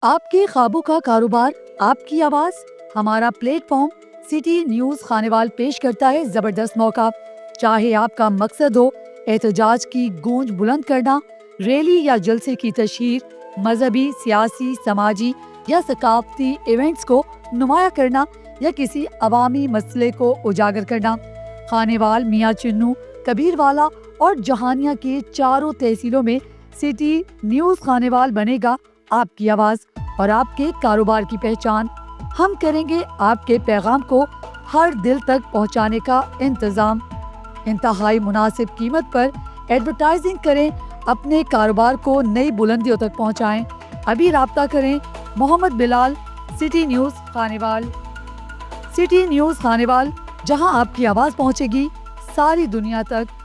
آپ کے خوابوں کا کاروبار، آپ کی آواز، ہمارا plate form city news Khanewal پیش کرتا ہے زبردست موقع۔ چاہے آپ کا مقصد ہو احتجاج کی گونج بلند کرنا، ریلی یا جلسے کی تشہیر، مذہبی، سیاسی، سماجی یا ثقافتی ایونٹس کو نمایاں کرنا یا کسی عوامی مسئلے کو اجاگر کرنا، خانیوال، میاں چنو، کبیر والا اور جہانیہ کے چاروں تحصیلوں میں سٹی نیوز خانیوال بنے گا آپ کی آواز اور آپ کے کاروبار کی پہچان۔ ہم کریں گے آپ کے پیغام کو ہر دل تک پہنچانے کا انتظام۔ انتہائی مناسب قیمت پر ایڈورٹائزنگ کریں، اپنے کاروبار کو نئی بلندیوں تک پہنچائیں۔ ابھی رابطہ کریں Muhammad Bilal, city news Khanewal. City news Khanewal, جہاں آپ کی آواز پہنچے گی ساری دنیا تک۔